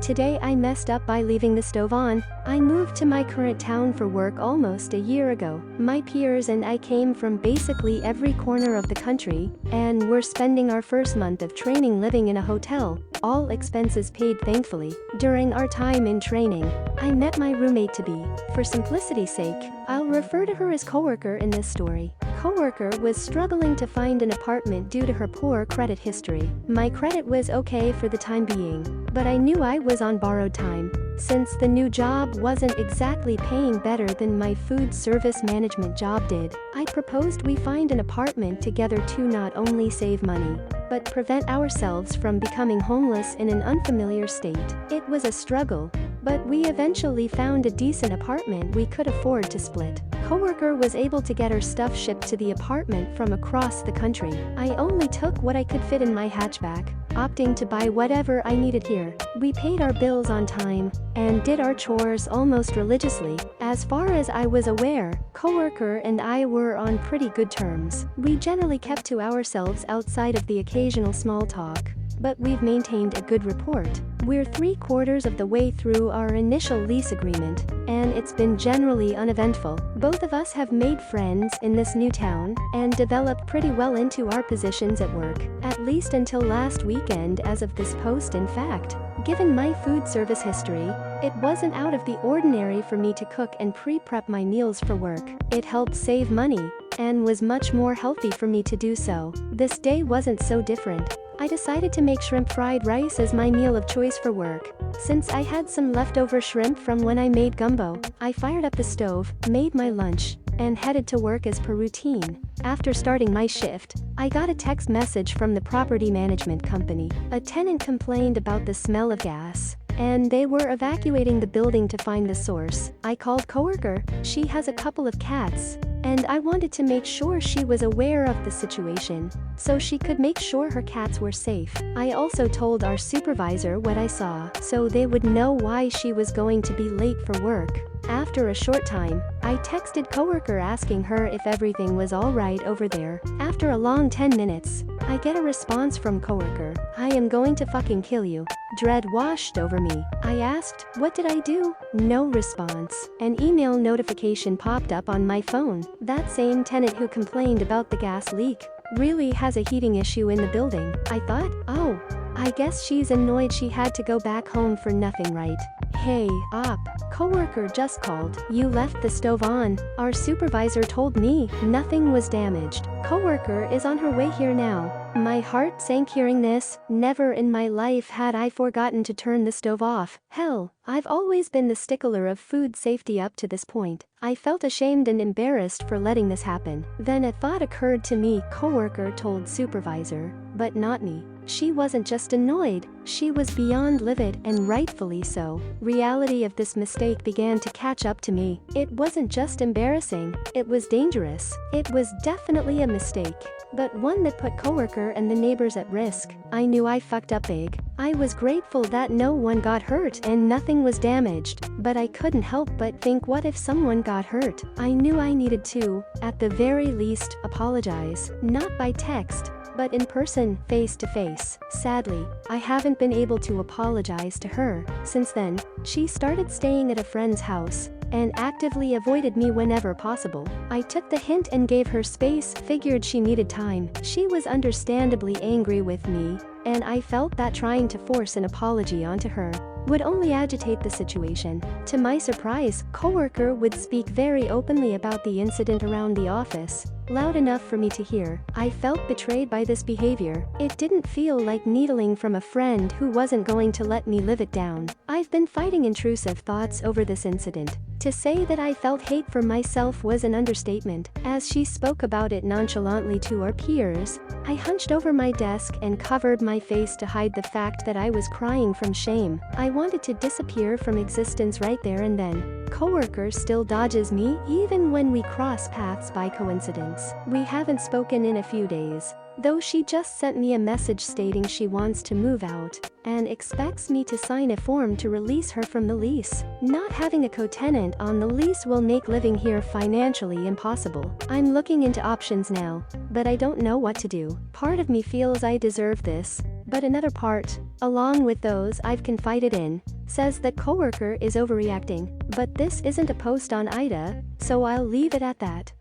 Today I messed up by leaving the stove on. I moved to my current town for work almost a year ago. My peers and I came from basically every corner of the country, and we're spending our first month of training living in a hotel, all expenses paid thankfully. During our time in training, I met my roommate-to-be. For simplicity's sake, I'll refer to her as coworker in this story. Coworker was struggling to find an apartment due to her poor credit history. My credit was okay for the time being, but I knew I was on borrowed time, since the new job wasn't exactly paying better than my food service management job did. I proposed we find an apartment together to not only save money, but prevent ourselves from becoming homeless in an unfamiliar state. It was a struggle, but we eventually found a decent apartment we could afford to split. Coworker was able to get her stuff shipped to the apartment from across the country. I only took what I could fit in my hatchback, opting to buy whatever I needed here. We paid our bills on time and did our chores almost religiously. As far as I was aware, coworker and I were on pretty good terms. We generally kept to ourselves outside of the occasional small talk, but we've maintained a good rapport. We're 3/4 of the way through our initial lease agreement, and it's been generally uneventful. Both of us have made friends in this new town and developed pretty well into our positions at work, at least until last weekend as of this post. In fact, given my food service history, it wasn't out of the ordinary for me to cook and pre-prep my meals for work. It helped save money and was much more healthy for me to do so. This day wasn't so different. I decided to make shrimp fried rice as my meal of choice for work. Since I had some leftover shrimp from when I made gumbo, I fired up the stove, made my lunch, and headed to work as per routine. After starting my shift, I got a text message from the property management company. A tenant complained about the smell of gas, and they were evacuating the building to find the source. I called coworker. She has a couple of cats, and I wanted to make sure she was aware of the situation, so she could make sure her cats were safe. I also told our supervisor what I saw, so they would know why she was going to be late for work. After a short time, I texted coworker asking her if everything was alright over there. After a long 10 minutes, I get a response from coworker. "I am going to fucking kill you." Dread washed over me. I asked, "What did I do?" No response. An email notification popped up on my phone. That same tenant who complained about the gas leak really has a heating issue in the building. I thought, oh, I guess she's annoyed she had to go back home for nothing, right? Hey, op. Coworker just called. "You left the stove on." Our supervisor told me nothing was damaged. Coworker is on her way here now. My heart sank hearing this. Never in my life had I forgotten to turn the stove off. Hell, I've always been the stickler of food safety up to this point. I felt ashamed and embarrassed for letting this happen. Then a thought occurred to me. Coworker told supervisor, but not me. She wasn't just annoyed, she was beyond livid, and rightfully so. Reality of this mistake began to catch up to me. It wasn't just embarrassing, it was dangerous. It was definitely a mistake, but one that put coworker and the neighbors at risk. I knew I fucked up big. I was grateful that no one got hurt and nothing was damaged, but I couldn't help but think, what if someone got hurt? I knew I needed to, at the very least, apologize. Not by text, but in person, face to face. Sadly, I haven't been able to apologize to her. Since then, she started staying at a friend's house and actively avoided me whenever possible. I took the hint and gave her space, figured she needed time. She was understandably angry with me, and I felt that trying to force an apology onto her would only agitate the situation. To my surprise, coworker would speak very openly about the incident around the office, loud enough for me to hear. I felt betrayed by this behavior. It didn't feel like needling from a friend who wasn't going to let me live it down. I've been fighting intrusive thoughts over this incident. To say that I felt hate for myself was an understatement. As she spoke about it nonchalantly to our peers, I hunched over my desk and covered my face to hide the fact that I was crying from shame. I wanted to disappear from existence right there and then. Coworker still dodges me even when we cross paths by coincidence. We haven't spoken in a few days, though she just sent me a message stating she wants to move out and expects me to sign a form to release her from the lease. Not having a co-tenant on the lease will make living here financially impossible. I'm looking into options now, but I don't know what to do. Part of me feels I deserve this, but another part, along with those I've confided in, says that coworker is overreacting, but this isn't a post on Ida, so I'll leave it at that.